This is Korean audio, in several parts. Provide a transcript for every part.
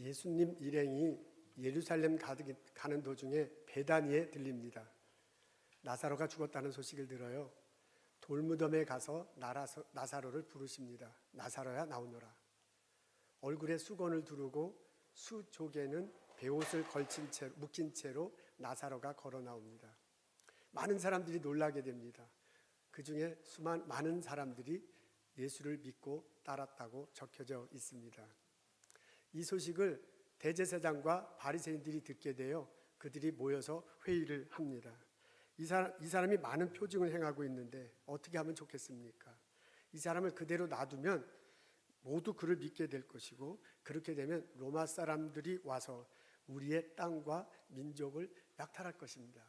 예수님 일행이 예루살렘 가는 도중에 베다니에 들립니다. 나사로가 죽었다는 소식을 들어요. 돌무덤에 가서 나사로를 부르십니다. 나사로야 나오너라. 얼굴에 수건을 두르고 수족에는 베옷을 묶인 채로 나사로가 걸어 나옵니다. 많은 사람들이 놀라게 됩니다. 그 중에 많은 사람들이 예수를 믿고 따랐다고 적혀져 있습니다. 이 소식을 대제사장과 바리새인들이 듣게 되어 그들이 모여서 회의를 합니다. 이 사람이 많은 표징을 행하고 있는데 어떻게 하면 좋겠습니까? 이 사람을 그대로 놔두면 모두 그를 믿게 될 것이고, 그렇게 되면 로마 사람들이 와서 우리의 땅과 민족을 약탈할 것입니다.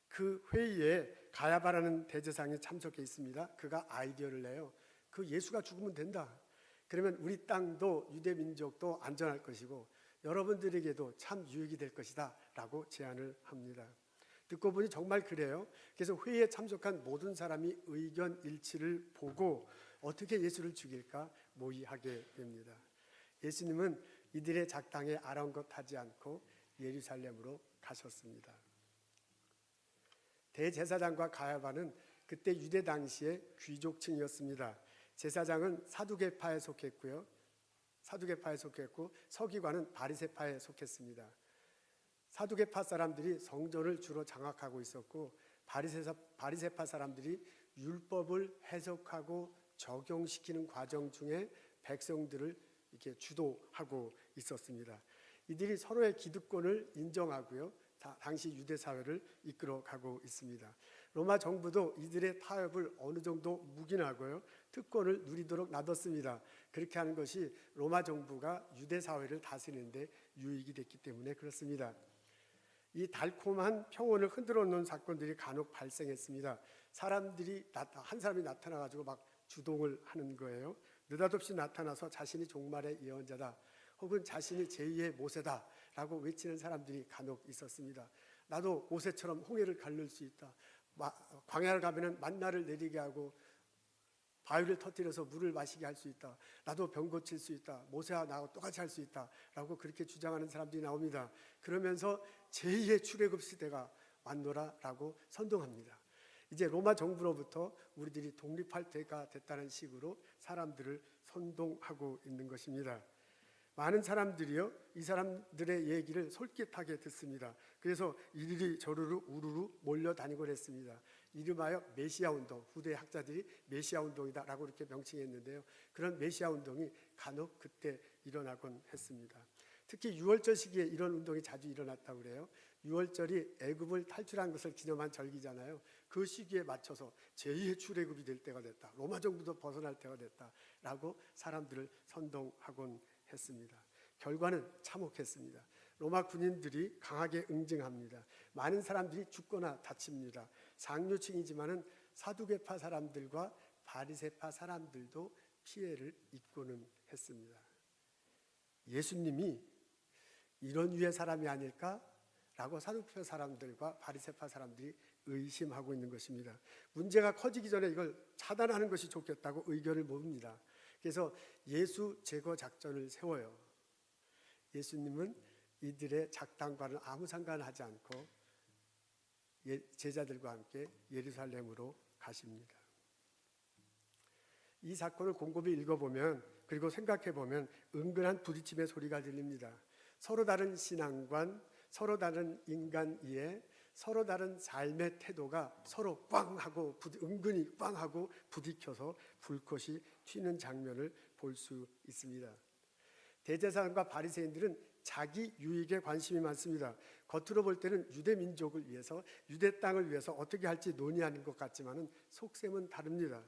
그 회의에 가야바라는 대제사장이 참석해 있습니다. 그가 아이디어를 내요. 그 예수가 죽으면 된다. 그러면 우리 땅도 유대 민족도 안전할 것이고 여러분들에게도 참 유익이 될 것이다 라고 제안을 합니다. 듣고 보니 정말 그래요. 그래서 회의에 참석한 모든 사람이 의견 일치를 보고 어떻게 예수를 죽일까 모의하게 됩니다. 예수님은 이들의 작당에 아랑곳하지 않고 예루살렘으로 가셨습니다. 대제사장과 가야바는 그때 유대 당시의 귀족층이었습니다. 제사장은 사두개파에 속했고 서기관은 바리새파에 속했습니다. 사두개파 사람들이 성전을 주로 장악하고 있었고, 바리새파 사람들이 율법을 해석하고 적용시키는 과정 중에 백성들을 이렇게 주도하고 있었습니다. 이들이 서로의 기득권을 인정하고요, 당시 유대 사회를 이끌어가고 있습니다. 로마 정부도 이들의 타협을 어느 정도 묵인하고요, 특권을 누리도록 놔뒀습니다. 그렇게 하는 것이 로마 정부가 유대 사회를 다스리는데 유익이 됐기 때문에 그렇습니다. 이 달콤한 평온을 흔들어 놓은 사건들이 간혹 발생했습니다. 한 사람이 나타나가지고 막 주동을 하는 거예요. 느닷없이 나타나서 자신이 종말의 예언자다, 혹은 자신이 제2의 모세다 라고 외치는 사람들이 간혹 있었습니다. 나도 모세처럼 홍해를 가를 수 있다, 광야를 가면 만나를 내리게 하고 바위를 터뜨려서 물을 마시게 할 수 있다, 나도 병 고칠 수 있다, 모세와 나하고 똑같이 할 수 있다 라고 그렇게 주장하는 사람들이 나옵니다. 그러면서 제2의 출애굽 시대가 왔노라 라고 선동합니다. 이제 로마 정부로부터 우리들이 독립할 때가 됐다는 식으로 사람들을 선동하고 있는 것입니다. 많은 사람들이요, 이 사람들의 얘기를 솔깃하게 듣습니다. 그래서 이리리 저리로 우르르 몰려다니곤 했습니다. 이름하여 메시아 운동, 후대 학자들이 메시아 운동이다 라고 이렇게 명칭했는데요, 그런 메시아 운동이 간혹 그때 일어나곤 했습니다. 특히 유월절 시기에 이런 운동이 자주 일어났다고 그래요. 유월절이 애굽을 탈출한 것을 기념한 절기잖아요. 그 시기에 맞춰서 제2의 출애굽이 될 때가 됐다, 로마 정부도 벗어날 때가 됐다 라고 사람들을 선동하곤 했습니다. 결과는 참혹했습니다. 로마 군인들이 강하게 응징합니다. 많은 사람들이 죽거나 다칩니다. 상류층이지만은 사두개파 사람들과 바리새파 사람들도 피해를 입고는 했습니다. 예수님이 이런 유의 사람이 아닐까라고 사두개파 사람들과 바리새파 사람들이 의심하고 있는 것입니다. 문제가 커지기 전에 이걸 차단하는 것이 좋겠다고 의견을 모읍니다. 그래서 예수 제거 작전을 세워요. 예수님은 이들의 작당과는 아무 상관하지 않고 제자들과 함께 예루살렘으로 가십니다. 이 사건을 곰곰이 읽어보면, 그리고 생각해보면 은근한 부딪힘의 소리가 들립니다. 서로 다른 신앙관, 서로 다른 인간 이해, 서로 다른 삶의 태도가 서로 꽝하고 은근히 꽝하고 부딪혀서 불꽃이 튀는 장면을 볼 수 있습니다. 대제사장과 바리새인들은 자기 유익에 관심이 많습니다. 겉으로 볼 때는 유대 민족을 위해서, 유대 땅을 위해서 어떻게 할지 논의하는 것 같지만은 속셈은 다릅니다.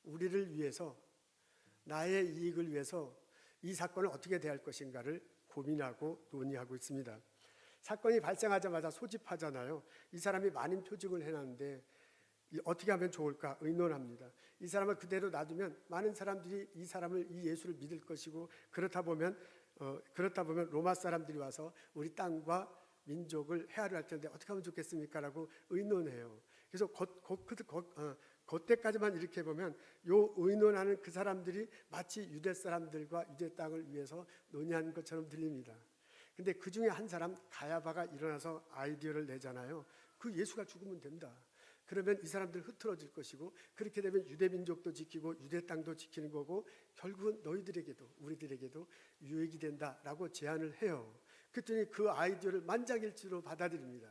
우리를 위해서, 나의 이익을 위해서 이 사건을 어떻게 대할 것인가를 고민하고 논의하고 있습니다. 사건이 발생하자마자 소집하잖아요. 이 사람이 많은 표징을 해놨는데 어떻게 하면 좋을까 의논합니다. 이 사람을 그대로 놔두면 많은 사람들이 이 예수를 믿을 것이고, 그렇다 보면 로마 사람들이 와서 우리 땅과 민족을 해하려 할 텐데 어떻게 하면 좋겠습니까? 라고 의논해요. 그래서 그때까지만 이렇게 보면 요 의논하는 그 사람들이 마치 유대 사람들과 유대 땅을 위해서 논의하는 것처럼 들립니다. 근데 그 중에 한 사람 가야바가 일어나서 아이디어를 내잖아요. 그 예수가 죽으면 된다. 그러면 이 사람들 흐트러질 것이고, 그렇게 되면 유대 민족도 지키고 유대 땅도 지키는 거고, 결국은 너희들에게도 우리들에게도 유익이 된다라고 제안을 해요. 그랬더니 그 아이디어를 만장일치로 받아들입니다.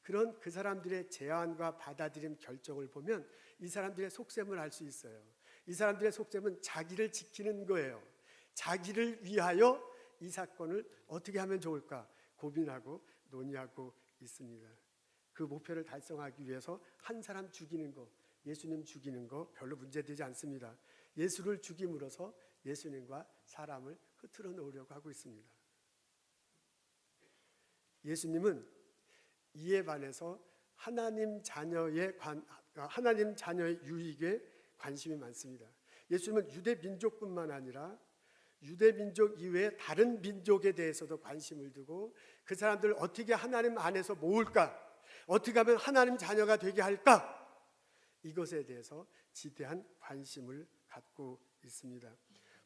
그런 그 사람들의 제안과 받아들임 결정을 보면 이 사람들의 속셈을 알 수 있어요. 이 사람들의 속셈은 자기를 지키는 거예요. 자기를 위하여 이 사건을 어떻게 하면 좋을까 고민하고 논의하고 있습니다. 그 목표를 달성하기 위해서 한 사람 죽이는 거, 예수님 죽이는 거 별로 문제되지 않습니다. 예수를 죽임으로써 예수님과 사람을 흐트러 놓으려고 하고 있습니다. 예수님은 이에 반해서 하나님 자녀의 유익에 관심이 많습니다. 예수님은 유대 민족뿐만 아니라 유대 민족 이외의 다른 민족에 대해서도 관심을 두고, 그 사람들을 어떻게 하나님 안에서 모을까, 어떻게 하면 하나님 자녀가 되게 할까, 이것에 대해서 지대한 관심을 갖고 있습니다.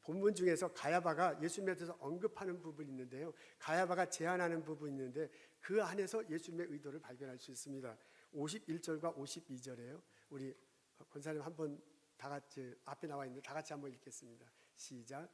본문 중에서 가야바가 예수님에 대해서 언급하는 부분이 있는데요, 가야바가 제안하는 부분이 있는데 그 안에서 예수님의 의도를 발견할 수 있습니다. 51절과 52절이에요. 우리 권사님 한번 다 같이, 앞에 나와 있는데 다 같이 한번 읽겠습니다. 시작.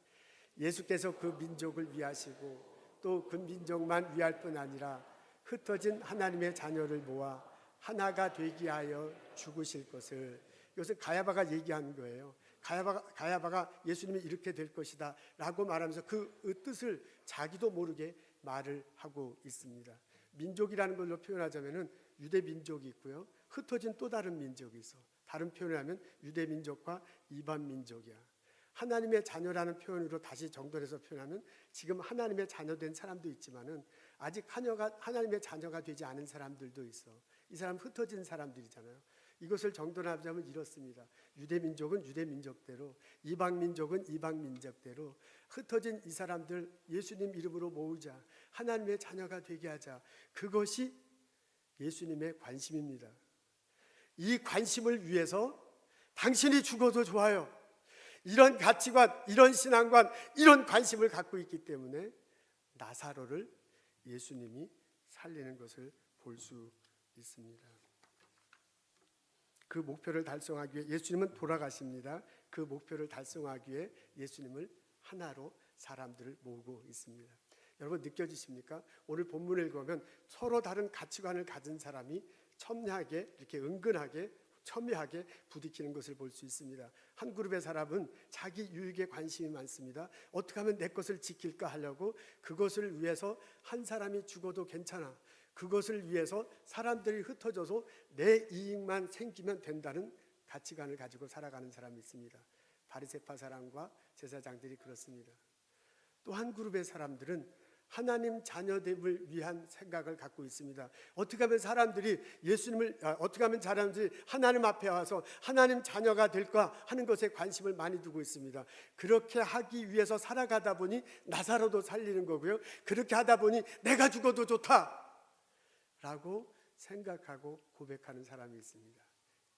예수께서 그 민족을 위하시고 또 그 민족만 위할 뿐 아니라 흩어진 하나님의 자녀를 모아 하나가 되게 하여 죽으실 것을, 이것은 가야바가 얘기하는 거예요. 가야바가 예수님이 이렇게 될 것이다 라고 말하면서 그 뜻을 자기도 모르게 말을 하고 있습니다. 민족이라는 걸로 표현하자면 유대 민족이 있고요, 흩어진 또 다른 민족이 있어. 다른 표현을 하면 유대 민족과 이방 민족이야. 하나님의 자녀라는 표현으로 다시 정돈해서 표현하면 지금 하나님의 자녀된 사람도 있지만은 아직 하나님의 자녀가 되지 않은 사람들도 있어. 이 사람 흩어진 사람들이잖아요. 이것을 정돈하자면 이렇습니다. 유대 민족은 유대 민족대로, 이방 민족은 이방 민족대로 흩어진 이 사람들 예수님 이름으로 모으자, 하나님의 자녀가 되게 하자. 그것이 예수님의 관심입니다. 이 관심을 위해서 당신이 죽어도 좋아요, 이런 가치관, 이런 신앙관, 이런 관심을 갖고 있기 때문에 나사로를 예수님이 살리는 것을 볼 수 있습니다. 그 목표를 달성하기 위해 예수님은 돌아가십니다. 그 목표를 달성하기 위해 예수님을 하나로 사람들을 모으고 있습니다. 여러분 느껴지십니까? 오늘 본문을 읽으면 서로 다른 가치관을 가진 사람이 첨예하게, 이렇게 은근하게, 첨예하게 부딪히는 것을 볼 수 있습니다. 한 그룹의 사람은 자기 유익에 관심이 많습니다. 어떻게 하면 내 것을 지킬까 하려고 그것을 위해서 한 사람이 죽어도 괜찮아, 그것을 위해서 사람들이 흩어져서 내 이익만 생기면 된다는 가치관을 가지고 살아가는 사람이 있습니다. 바리새파 사람과 제사장들이 그렇습니다. 또 한 그룹의 사람들은 하나님 자녀됨을 위한 생각을 갖고 있습니다. 어떻게 하면 사람들이 하나님 앞에 와서 하나님 자녀가 될까 하는 것에 관심을 많이 두고 있습니다. 그렇게 하기 위해서 살아가다 보니 나사로도 살리는 거고요, 그렇게 하다 보니 내가 죽어도 좋다 라고 생각하고 고백하는 사람이 있습니다.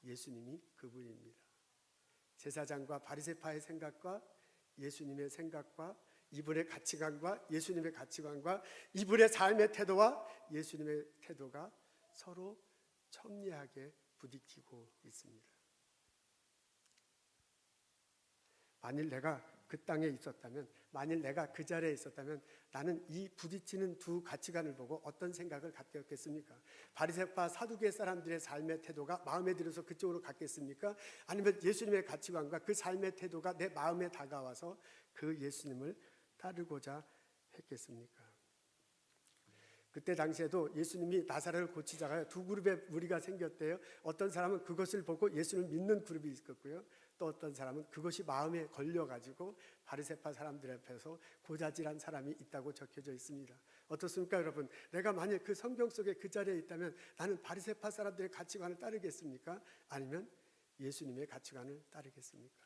예수님이 그분입니다. 제사장과 바리새파의 생각과 예수님의 생각과 이분의 가치관과 예수님의 가치관과 이분의 삶의 태도와 예수님의 태도가 서로 첨예하게 부딪히고 있습니다. 만일 내가 그 땅에 있었다면, 만일 내가 그 자리에 있었다면 나는 이 부딪히는 두 가치관을 보고 어떤 생각을 갖겠습니까? 바리새파 사두개 사람들의 삶의 태도가 마음에 들어서 그쪽으로 갔겠습니까? 아니면 예수님의 가치관과 그 삶의 태도가 내 마음에 다가와서 그 예수님을 따르고자 했겠습니까? 그때 당시에도 예수님이 나사로를 고치자가 두 그룹의 무리가 생겼대요. 어떤 사람은 그것을 보고 예수님을 믿는 그룹이 있었고요, 또 어떤 사람은 그것이 마음에 걸려가지고 바리새파 사람들 앞에서 고자질한 사람이 있다고 적혀져 있습니다. 어떻습니까 여러분? 내가 만약 그 성경 속에 그 자리에 있다면 나는 바리새파 사람들의 가치관을 따르겠습니까? 아니면 예수님의 가치관을 따르겠습니까?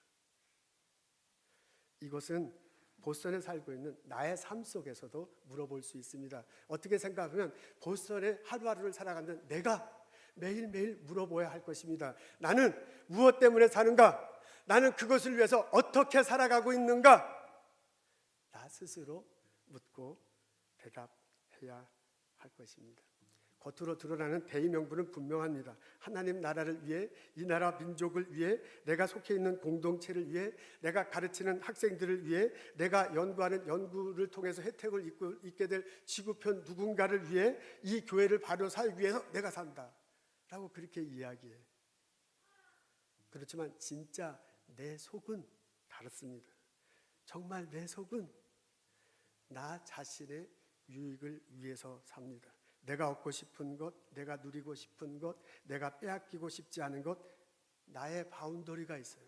이것은 보스턴에 살고 있는 나의 삶 속에서도 물어볼 수 있습니다. 어떻게 생각하면 보스턴에 하루하루를 살아가는 내가 매일매일 물어보아야 할 것입니다. 나는 무엇 때문에 사는가? 나는 그것을 위해서 어떻게 살아가고 있는가? 나 스스로 묻고 대답해야 할 것입니다. 겉으로 드러나는 대의 명분은 분명합니다. 하나님 나라를 위해, 이 나라 민족을 위해, 내가 속해 있는 공동체를 위해, 내가 가르치는 학생들을 위해, 내가 연구하는 연구를 통해서 혜택을 입게 될 지구촌 누군가를 위해, 이 교회를 바로 살기 위해서 내가 산다 라고 그렇게 이야기해. 그렇지만 진짜 내 속은 다릅니다. 정말 내 속은 나 자신의 유익을 위해서 삽니다. 내가 얻고 싶은 것, 내가 누리고 싶은 것, 내가 빼앗기고 싶지 않은 것, 나의 바운더리가 있어요.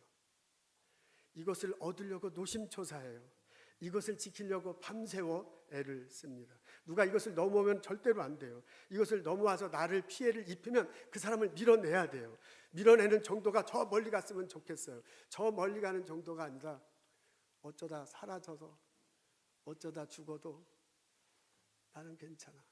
이것을 얻으려고 노심초사해요. 이것을 지키려고 밤새워 애를 씁니다. 누가 이것을 넘어오면 절대로 안 돼요. 이것을 넘어와서 나를 피해를 입히면 그 사람을 밀어내야 돼요. 밀어내는 정도가 저 멀리 갔으면 좋겠어요. 저 멀리 가는 정도가 아니라 어쩌다 사라져서 어쩌다 죽어도 나는 괜찮아.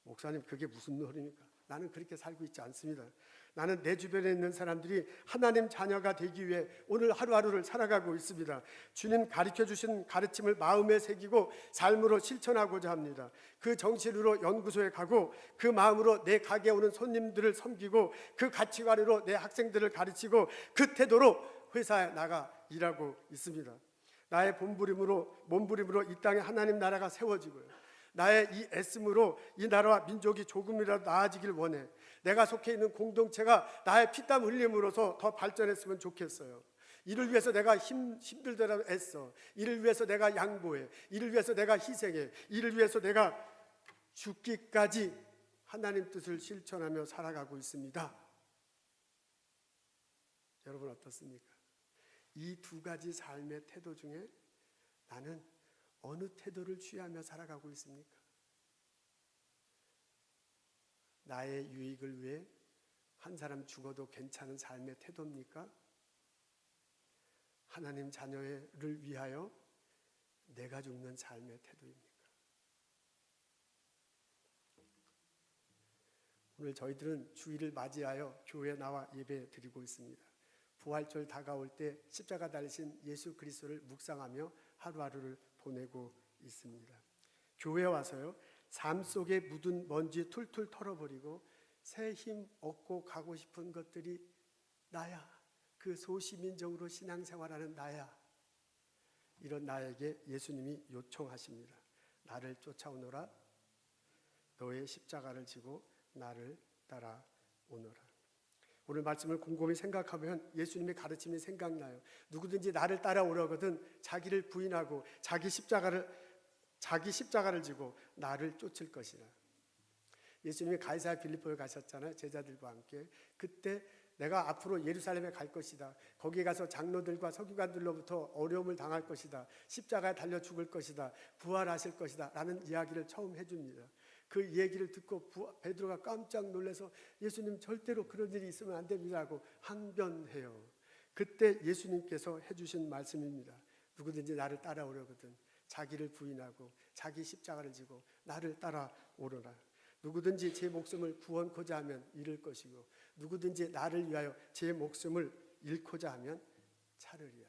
목사님, 그게 무슨 소리입니까? 나는 그렇게 살고 있지 않습니다. 나는 내 주변에 있는 사람들이 하나님 자녀가 되기 위해 오늘 하루하루를 살아가고 있습니다. 주님 가르쳐 주신 가르침을 마음에 새기고 삶으로 실천하고자 합니다. 그 정신으로 연구소에 가고, 그 마음으로 내 가게에 오는 손님들을 섬기고, 그 가치관으로 내 학생들을 가르치고, 그 태도로 회사에 나가 일하고 있습니다. 나의 몸부림으로 이 땅에 하나님 나라가 세워지고요. 나의 이 애씀으로 이 나라와 민족이 조금이라도 나아지길 원해. 내가 속해 있는 공동체가 나의 피땀 흘림으로써 더 발전했으면 좋겠어요. 이를 위해서 내가 힘들더라도 애써. 이를 위해서 내가 양보해. 이를 위해서 내가 희생해. 이를 위해서 내가 죽기까지 하나님 뜻을 실천하며 살아가고 있습니다. 여러분 어떻습니까? 이 두 가지 삶의 태도 중에 나는 어느 태도를 취하며 살아가고 있습니까? 나의 유익을 위해 한 사람 죽어도 괜찮은 삶의 태도입니까? 하나님 자녀를 위하여 내가 죽는 삶의 태도입니까? 오늘 저희들은 주일을 맞이하여 교회에 나와 예배 드리고 있습니다. 부활절 다가올 때 십자가 달리신 예수 그리스도를 묵상하며 하루하루를 보내고 있습니다. 교회에 와서요, 삶 속에 묻은 먼지 툴툴 털어버리고 새 힘 얻고 가고 싶은 것들이 나야. 그 소시민적으로 신앙생활하는 나야. 이런 나에게 예수님이 요청하십니다. 나를 쫓아오너라. 너의 십자가를 지고 나를 따라오너라. 오늘 말씀을 곰곰이 생각하면 예수님의 가르침이 생각나요. 누구든지 나를 따라오려거든 자기를 부인하고 자기 십자가를 지고 나를 쫓을 것이라. 예수님이 가이사랴 빌립보에 가셨잖아요. 제자들과 함께. 그때 내가 앞으로 예루살렘에 갈 것이다. 거기에 가서 장로들과 서기관들로부터 어려움을 당할 것이다. 십자가에 달려 죽을 것이다. 부활하실 것이다. 라는 이야기를 처음 해줍니다. 그 얘기를 듣고 베드로가 깜짝 놀라서 예수님 절대로 그런 일이 있으면 안 됩니다라고 항변해요. 그때 예수님께서 해주신 말씀입니다. 누구든지 나를 따라오려거든 자기를 부인하고 자기 십자가를 지고 나를 따라오너라. 누구든지 제 목숨을 구원코자 하면 잃을 것이고 누구든지 나를 위하여 제 목숨을 잃고자 하면 찾으리라.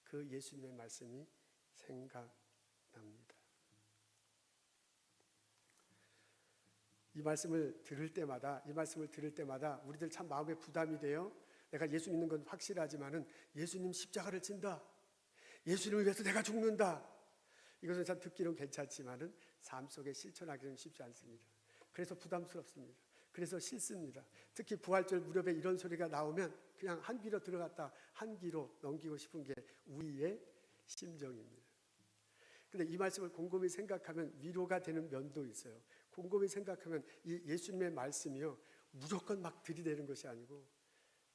그 예수님의 말씀이 생각납니다. 이 말씀을 들을 때마다 우리들 참 마음에 부담이 돼요. 내가 예수 믿는 건 확실하지만은 예수님 십자가를 진다. 예수님을 위해서 내가 죽는다. 이것은 참 듣기는 괜찮지만은 삶 속에 실천하기는 쉽지 않습니다. 그래서 부담스럽습니다. 그래서 싫습니다. 특히 부활절 무렵에 이런 소리가 나오면 그냥 한 귀로 들어갔다 한 귀로 넘기고 싶은 게 우리의 심정입니다. 그런데 이 말씀을 곰곰이 생각하면 위로가 되는 면도 있어요. 곰곰이 생각하면 이 예수님의 말씀이요, 무조건 막 들이대는 것이 아니고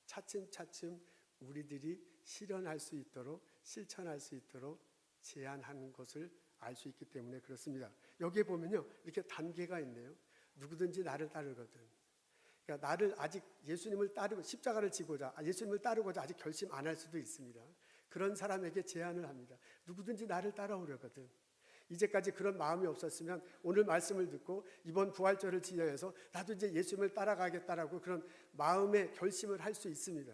차츰차츰 우리들이 실현할 수 있도록, 실천할 수 있도록 제안하는 것을 알 수 있기 때문에 그렇습니다. 여기에 보면요, 이렇게 단계가 있네요. 누구든지 나를 따르거든. 그러니까 나를 아직 예수님을 따르고 십자가를 지고자, 예수님을 따르고자 아직 결심 안 할 수도 있습니다. 그런 사람에게 제안을 합니다. 누구든지 나를 따라오려거든. 이제까지 그런 마음이 없었으면 오늘 말씀을 듣고 이번 부활절을 지내면서 나도 이제 예수님을 따라가겠다라고 그런 마음의 결심을 할 수 있습니다.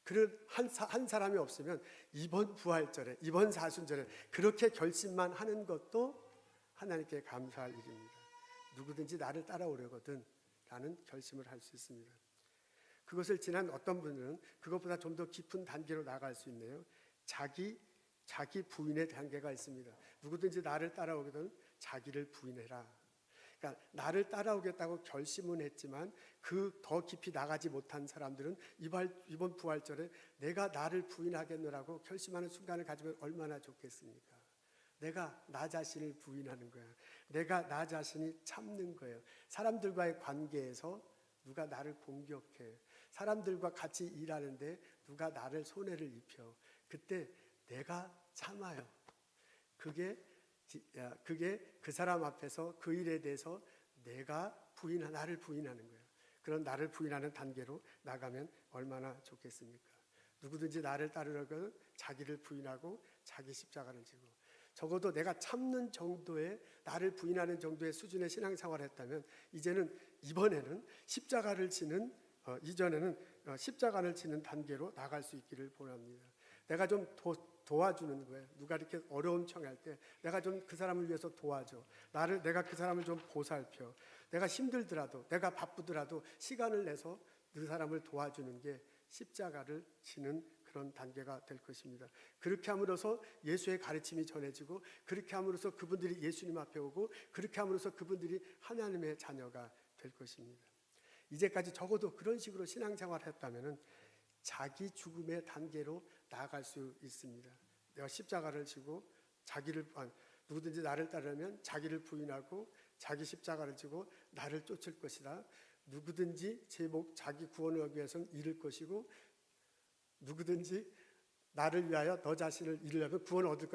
그런 한 사람이 없으면 이번 부활절에, 이번 사순절에 그렇게 결심만 하는 것도 하나님께 감사할 일입니다. 누구든지 나를 따라오려거든 라는 결심을 할 수 있습니다. 그것을 지난 어떤 분들은 그것보다 좀 더 깊은 단계로 나아갈 수 있네요. 자기 부인의 단계가 있습니다. 누구든지 나를 따라오거든 자기를 부인해라. 그러니까 나를 따라오겠다고 결심은 했지만 그 더 깊이 나가지 못한 사람들은 이번 부활절에 내가 나를 부인하겠노라고 결심하는 순간을 가지면 얼마나 좋겠습니까? 내가 나 자신을 부인하는 거야. 내가 나 자신이 참는 거예요. 사람들과의 관계에서 누가 나를 공격해, 사람들과 같이 일하는데 누가 나를 손해를 입혀, 그때 내가 참아요. 그게 그 사람 앞에서 그 일에 대해서 나를 부인하는 거예요. 그런 나를 부인하는 단계로 나가면 얼마나 좋겠습니까? 누구든지 나를 따르려면 자기를 부인하고 자기 십자가를 지고, 적어도 내가 참는 정도의, 나를 부인하는 정도의 수준의 신앙생활을 했다면 이번에는 십자가를 지는 십자가를 지는 단계로 나갈 수 있기를 바랍니다. 내가 좀 도와주는 거예요. 누가 이렇게 어려움 청할 때 내가 좀 그 사람을 위해서 도와줘. 내가 그 사람을 좀 보살펴. 내가 힘들더라도, 내가 바쁘더라도 시간을 내서 그 사람을 도와주는 게 십자가를 지는 그런 단계가 될 것입니다. 그렇게 함으로써 예수의 가르침이 전해지고, 그렇게 함으로써 그분들이 예수님 앞에 오고, 그렇게 함으로써 그분들이 하나님의 자녀가 될 것입니다. 이제까지 적어도 그런 식으로 신앙생활을 했다면 자기 죽음의 단계로 나아갈 수 있습니다. 내가 십자가를 지고 누구든지 나를 따르면 자기를 부인하고 자기 십자가를 지고 나를 쫓을 것이다. 누구든지 자기 구원을 얻기 위해서는 잃을 것이고, 누구든지 나를 위하여 너 자신을 잃으려면 구원을 얻을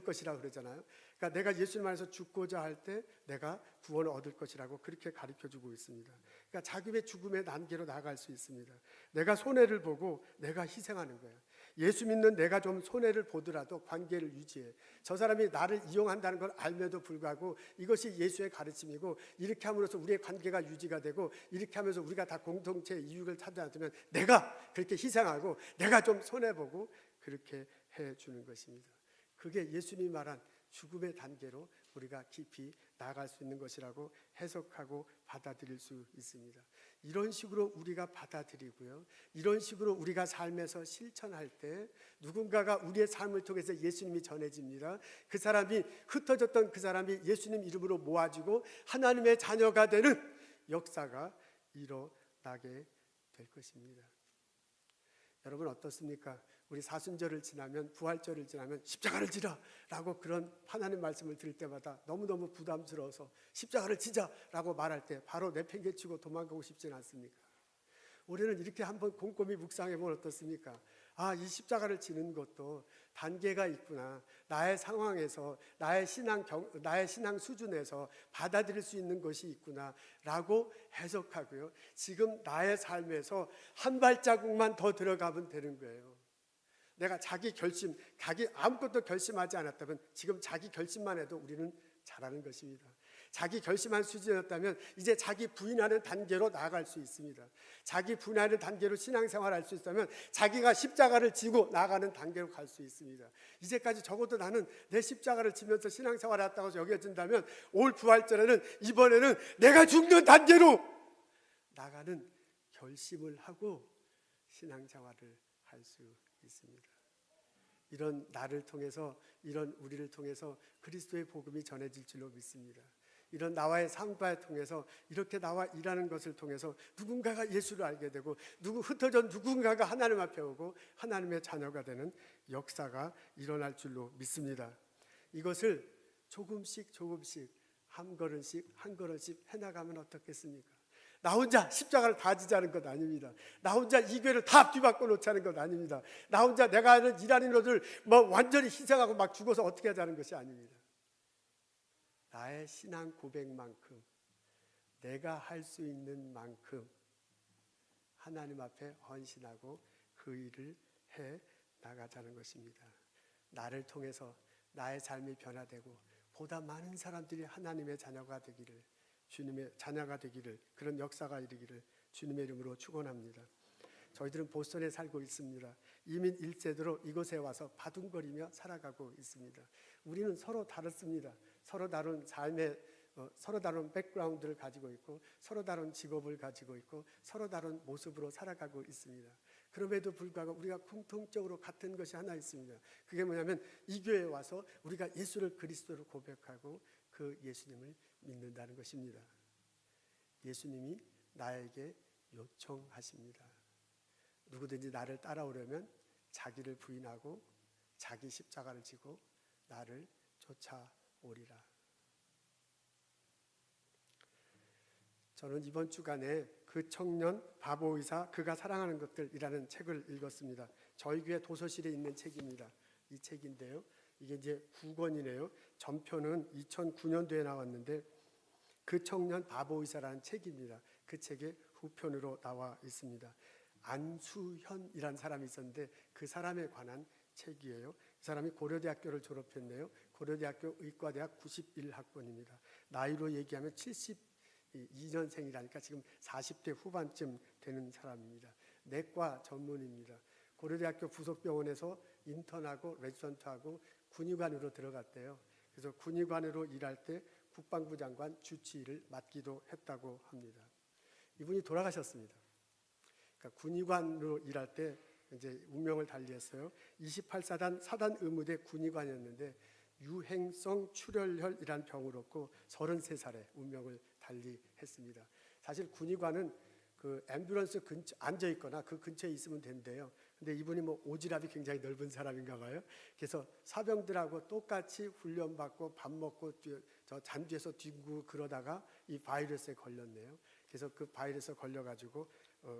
것이라고 그러잖아요. 그러니까 내가 예수님 안에서 죽고자 할 때 내가 구원을 얻을 것이라고 그렇게 가르쳐주고 있습니다. 그러니까 자기의 죽음의 단계로 나아갈 수 있습니다. 내가 손해를 보고 내가 희생하는 거예요. 예수 믿는 내가 좀 손해를 보더라도 관계를 유지해. 저 사람이 나를 이용한다는 걸 알면도 불구하고 이것이 예수의 가르침이고, 이렇게 함으로써 우리의 관계가 유지가 되고, 이렇게 하면서 우리가 다 공동체의 이익을 찾아내면 내가 그렇게 희생하고 내가 좀 손해보고 그렇게 해주는 것입니다. 그게 예수님이 말한 죽음의 단계로 우리가 깊이 나아갈 수 있는 것이라고 해석하고 받아들일 수 있습니다. 이런 식으로 우리가 받아들이고요, 이런 식으로 우리가 삶에서 실천할 때 누군가가 우리의 삶을 통해서 예수님이 전해집니다. 그 사람이, 흩어졌던 그 사람이 예수님 이름으로 모아지고 하나님의 자녀가 되는 역사가 일어나게 될 것입니다. 여러분 어떻습니까? 우리 사순절을 지나면, 부활절을 지나면 십자가를 지라 라고 그런 하나님 말씀을 들을 때마다 너무너무 부담스러워서 십자가를 지자라고 말할 때 바로 내팽개치고 도망가고 싶지는 않습니까? 우리는 이렇게 한번 곰곰이 묵상해 보면 어떻습니까? 이 십자가를 지는 것도 단계가 있구나. 나의 상황에서, 나의 신앙 수준에서 받아들일 수 있는 것이 있구나 라고 해석하고요, 지금 나의 삶에서 한 발자국만 더 들어가면 되는 거예요. 내가 아무것도 결심하지 않았다면 지금 자기 결심만 해도 우리는 잘하는 것입니다. 자기 결심한 수준이었다면 이제 자기 부인하는 단계로 나아갈 수 있습니다. 자기 부인하는 단계로 신앙생활할 수 있다면 자기가 십자가를 지고 나아가는 단계로 갈 수 있습니다. 이제까지 적어도 나는 내 십자가를 지면서 신앙생활을 했다고 여겨진다면 올 부활절에는, 이번에는 내가 죽는 단계로 나가는 결심을 하고 신앙생활을 할 수 있습니다. 이런 나를 통해서, 이런 우리를 통해서 그리스도의 복음이 전해질 줄로 믿습니다. 이런 나와의 삶과 통해서, 이렇게 나와 일하는 것을 통해서 누군가가 예수를 알게 되고, 흩어진 누군가가 하나님 앞에 오고 하나님의 자녀가 되는 역사가 일어날 줄로 믿습니다. 이것을 조금씩 한 걸음씩 해나가면 어떻겠습니까? 나 혼자 십자가를 다 지자는 것 아닙니다. 나 혼자 이 교회를 다 뒤바꿔 놓자는 것 아닙니다. 나 혼자 내가 하는 일하는 일들 완전히 희생하고 막 죽어서 어떻게 하자는 것이 아닙니다. 나의 신앙 고백만큼, 내가 할 수 있는 만큼 하나님 앞에 헌신하고 그 일을 해 나가자는 것입니다. 나를 통해서 나의 삶이 변화되고 보다 많은 사람들이 하나님의 자녀가 되기를, 주님의 자녀가 되기를, 그런 역사가 이르기를 주님의 이름으로 축원합니다. 저희들은 보스턴에 살고 있습니다. 이민 1세대로 이곳에 와서 바둥거리며 살아가고 있습니다. 우리는 서로 다릅니다. 서로 다른 삶의 서로 다른 백그라운드를 가지고 있고 서로 다른 직업을 가지고 있고 서로 다른 모습으로 살아가고 있습니다. 그럼에도 불구하고 우리가 공통적으로 같은 것이 하나 있습니다. 그게 뭐냐면 이 교회에 와서 우리가 예수를 그리스도로 고백하고 그 예수님을 믿는다는 것입니다. 예수님이 나에게 요청하십니다. 누구든지 나를 따라오려면 자기를 부인하고 자기 십자가를 지고 나를 쫓아오리라. 저는 이번 주간에 그 청년 바보 의사 그가 사랑하는 것들이라는 책을 읽었습니다. 저희 교회 도서실에 있는 책입니다. 이 책인데요. 이게 이제 9권이네요. 전편은 2009년도에 나왔는데 그 청년 바보 의사라는 책입니다. 그 책의 후편으로 나와 있습니다. 안수현이라는 사람이 있었는데 그 사람에 관한 책이에요. 이 사람이 고려대학교를 졸업했네요. 고려대학교 의과대학 91학번입니다. 나이로 얘기하면 72년생이라니까 지금 40대 후반쯤 되는 사람입니다. 내과 전문입니다. 고려대학교 부속병원에서 인턴하고 레지던트하고 군의관으로 들어갔대요. 그래서 군의관으로 일할 때 국방부 장관 주치의를 맡기도 했다고 합니다. 이분이 돌아가셨습니다. 그러니까 군의관으로 일할 때 이제 운명을 달리했어요. 28사단 사단 의무대 군의관이었는데 유행성 출혈혈이라는 병을 얻고 33살에 운명을 달리했습니다. 사실 군의관은 그 앰뷸런스 근처 앉아 있거나 그 근처에 있으면 된대요. 근데 이분이 뭐 오지랖이 굉장히 넓은 사람인가 봐요. 그래서 사병들하고 똑같이 훈련받고 밥 먹고 저 잔디에서 뒹구고 그러다가 이 바이러스에 걸렸네요. 그래서 그 바이러스에 걸려가지고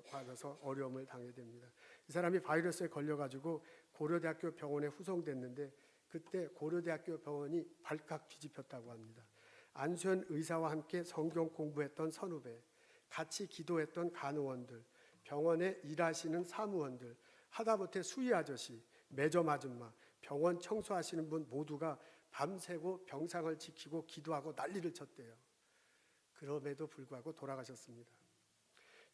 받아서 어려움을 당하게 됩니다. 이 사람이 바이러스에 걸려가지고 고려대학교 병원에 후송됐는데 그때 고려대학교 병원이 발칵 뒤집혔다고 합니다. 안수현 의사와 함께 성경 공부했던 선후배, 같이 기도했던 간호원들, 병원에 일하시는 사무원들, 하다못해 수의 아저씨, 매점 아줌마, 병원 청소하시는 분 모두가 밤새고 병상을 지키고 기도하고 난리를 쳤대요. 그럼에도 불구하고 돌아가셨습니다.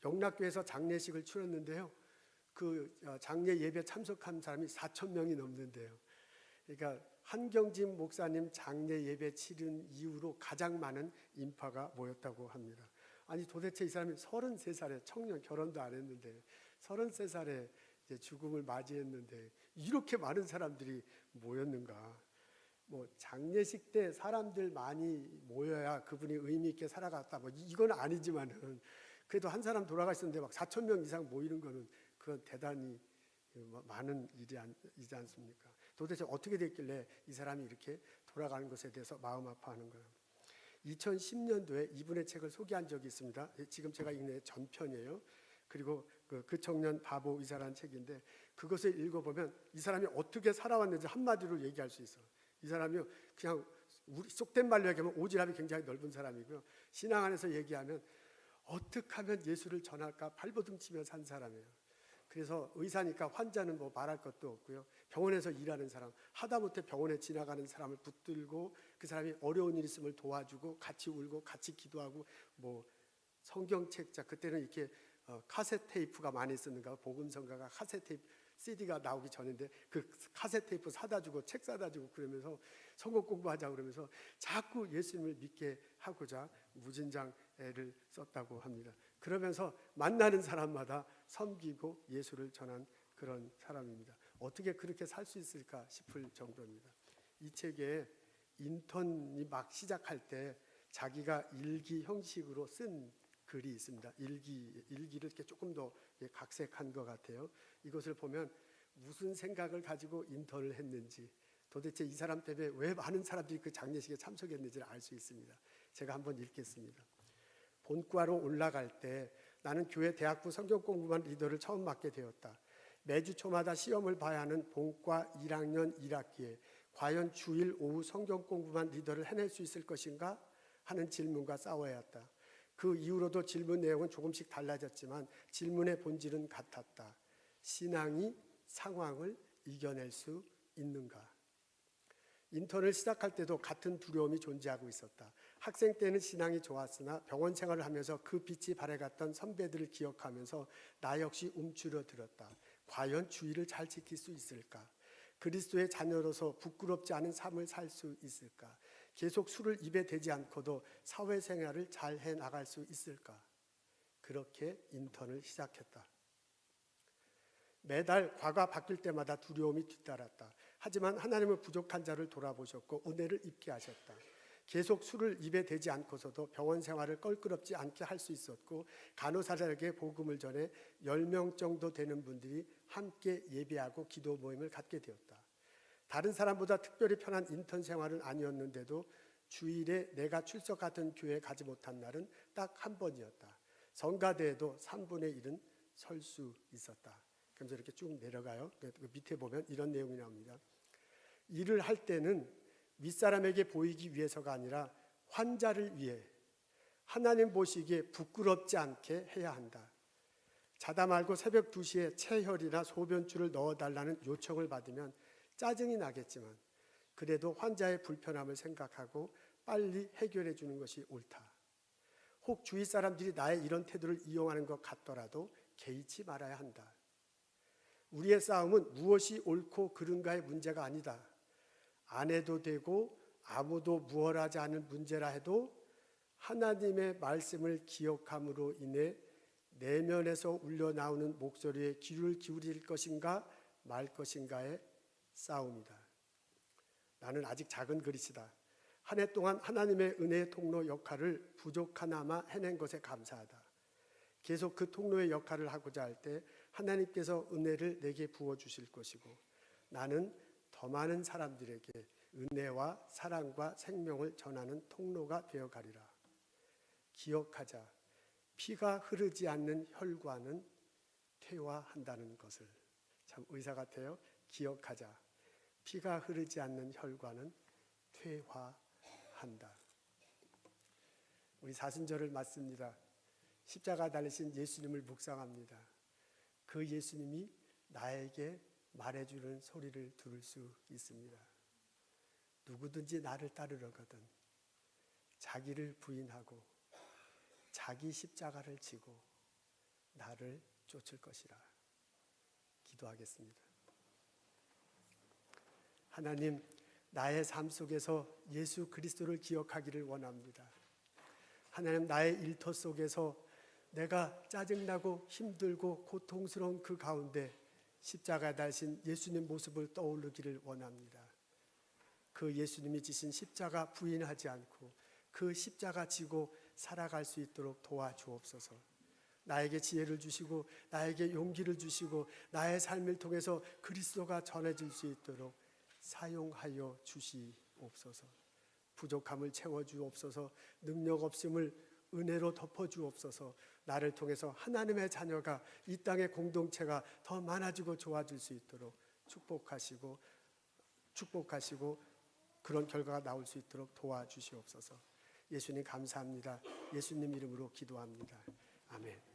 영락교에서 장례식을 치렀는데요. 그 장례 예배 참석한 사람이 4,000명이 넘는데요. 그러니까 한경진 목사님 장례 예배 치른 이후로 가장 많은 인파가 모였다고 합니다. 아니 도대체 이 사람이 33살에 청년, 결혼도 안 했는데 33살에 이제 죽음을 맞이했는데 이렇게 많은 사람들이 모였는가. 뭐 장례식 때 사람들 많이 모여야 그분이 의미 있게 살아갔다 뭐 이건 아니지만은 그래도 한 사람 돌아가셨는데 막 4,000명 이상 모이는 거는 그건 대단히 많은 일이지 않습니까? 도대체 어떻게 됐길래 이 사람이 이렇게 돌아가는 것에 대해서 마음 아파하는 거예요. 2010년도에 이분의 책을 소개한 적이 있습니다. 지금 제가 읽는 전편이에요. 그리고 그 청년 바보 의사라는 책인데 그것을 읽어보면 이 사람이 어떻게 살아왔는지 한마디로 얘기할 수 있어요. 이 사람이 그냥 우리 속된 말로 얘기하면 오지랖이 굉장히 넓은 사람이고요. 신앙 안에서 얘기하면 어떻게 하면 예수를 전할까 발버둥 치며 산 사람이에요. 그래서 의사니까 환자는 뭐 말할 것도 없고요. 병원에서 일하는 사람, 하다못해 병원에 지나가는 사람을 붙들고 그 사람이 어려운 일 있으면 도와주고 같이 울고 같이 기도하고 뭐 성경책자 그때는 이렇게 카세트 테이프가 많이 쓰는가 복음성가가 카세트 테이프 CD가 나오기 전인데 그 카세트 테이프 사다 주고 책 사다 주고 그러면서 성경 공부하자고 그러면서 자꾸 예수님을 믿게 하고자 무진장 애를 썼다고 합니다. 그러면서 만나는 사람마다 섬기고 예수를 전한 그런 사람입니다. 어떻게 그렇게 살 수 있을까 싶을 정도입니다. 이 책에 인턴이 막 시작할 때 자기가 일기 형식으로 쓴 글이 있습니다. 일기를 이렇게 조금 더 각색한 것 같아요. 이것을 보면 무슨 생각을 가지고 인턴을 했는지 도대체 이 사람 때문에 왜 많은 사람들이 그 장례식에 참석했는지를 알 수 있습니다. 제가 한번 읽겠습니다. 본과로 올라갈 때 나는 교회 대학부 성경 공부반 리더를 처음 맡게 되었다. 매주 초마다 시험을 봐야 하는 본과 1학년 1학기에 과연 주일 오후 성경 공부반 리더를 해낼 수 있을 것인가 하는 질문과 싸워야 했다. 그 이후로도 질문 내용은 조금씩 달라졌지만 질문의 본질은 같았다. 신앙이 상황을 이겨낼 수 있는가? 인턴을 시작할 때도 같은 두려움이 존재하고 있었다. 학생 때는 신앙이 좋았으나 병원 생활을 하면서 그 빛이 발해갔던 선배들을 기억하면서 나 역시 움츠러들었다. 과연 주의를 잘 지킬 수 있을까? 그리스도의 자녀로서 부끄럽지 않은 삶을 살 수 있을까? 계속 술을 입에 대지 않고도 사회생활을 잘 해나갈 수 있을까? 그렇게 인턴을 시작했다. 매달 과가 바뀔 때마다 두려움이 뒤따랐다. 하지만 하나님은 부족한 자를 돌아보셨고 은혜를 입게 하셨다. 계속 술을 입에 대지 않고서도 병원 생활을 껄끄럽지 않게 할 수 있었고 간호사들에게 복음을 전해 10명 정도 되는 분들이 함께 예배하고 기도 모임을 갖게 되었다. 다른 사람보다 특별히 편한 인턴 생활은 아니었는데도 주일에 내가 출석하던 교회에 가지 못한 날은 딱 한 번이었다. 성가대에도 3분의 1은 설 수 있었다. 그러면서 이렇게 쭉 내려가요. 그 밑에 보면 이런 내용이 나옵니다. 일을 할 때는 윗사람에게 보이기 위해서가 아니라 환자를 위해 하나님 보시기에 부끄럽지 않게 해야 한다. 자다 말고 새벽 2시에 체혈이나 소변줄을 넣어달라는 요청을 받으면 짜증이 나겠지만 그래도 환자의 불편함을 생각하고 빨리 해결해 주는 것이 옳다. 혹 주위 사람들이 나의 이런 태도를 이용하는 것 같더라도 개의치 말아야 한다. 우리의 싸움은 무엇이 옳고 그른가의 문제가 아니다. 안 해도 되고 아무도 무얼하지 않은 문제라 해도 하나님의 말씀을 기억함으로 인해 내면에서 울려나오는 목소리에 귀를 기울일 것인가 말 것인가의 싸움이다. 나는 아직 작은 그릇이다. 한 해 동안 하나님의 은혜의 통로 역할을 부족하나마 해낸 것에 감사하다. 계속 그 통로의 역할을 하고자 할 때 하나님께서 은혜를 내게 부어주실 것이고 나는 더 많은 사람들에게 은혜와 사랑과 생명을 전하는 통로가 되어가리라. 기억하자. 피가 흐르지 않는 혈관은 퇴화한다는 것을. 참 의사 같아요. 기억하자. 피가 흐르지 않는 혈관은 퇴화한다. 우리 사순절을 맞습니다. 십자가 달리신 예수님을 묵상합니다. 그 예수님이 나에게 말해주는 소리를 들을 수 있습니다. 누구든지 나를 따르려거든 자기를 부인하고 자기 십자가를 지고 나를 쫓을 것이라. 기도하겠습니다. 하나님, 나의 삶 속에서 예수 그리스도를 기억하기를 원합니다. 하나님, 나의 일터 속에서 내가 짜증나고 힘들고 고통스러운 그 가운데 십자가에 달신 예수님 모습을 떠올리기를 원합니다. 그 예수님이 지신 십자가 부인하지 않고 그 십자가 지고 살아갈 수 있도록 도와주옵소서. 나에게 지혜를 주시고 나에게 용기를 주시고 나의 삶을 통해서 그리스도가 전해질 수 있도록 사용하여 주시옵소서. 부족함을 채워주옵소서. 능력 없음을 은혜로 덮어주옵소서. 나를 통해서 하나님의 자녀가 이 땅의 공동체가 더 많아지고 좋아질 수 있도록 축복하시고 그런 결과가 나올 수 있도록 도와주시옵소서. 예수님 감사합니다. 예수님 이름으로 기도합니다. 아멘.